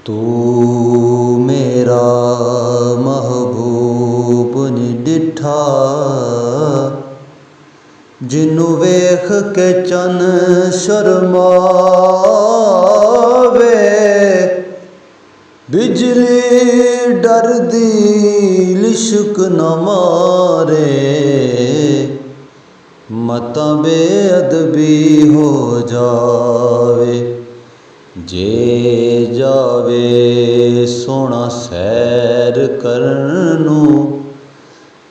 तू मेरा महबूब नी डिठा, जिन्नू वेख के चन शर्मावे। बिजली डरदी लिशक न मारे, मतां बेअदबी हो जावे। जे जावे सोना सैर करन नूं,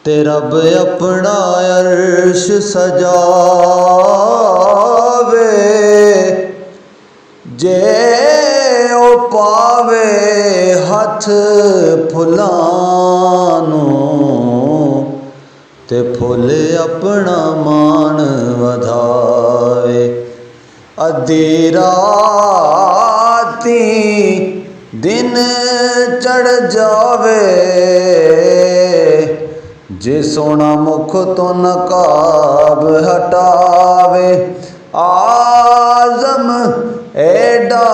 ते रब अपना अर्श सजावे। जे ओ पावे हथ फुल्लां नूं, ते फुल अपना मान वधावे। अद्धी राती दिन चढ़ जावे, जे सोना मुख तो नकाब हटावे। आज़म एडा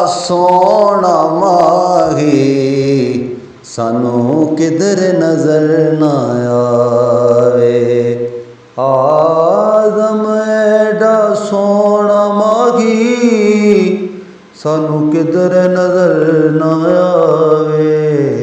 सोना माही, सानू किधर नजर न आवे। आज़म एडा सोना माही, सानू किधर नजर न आवे।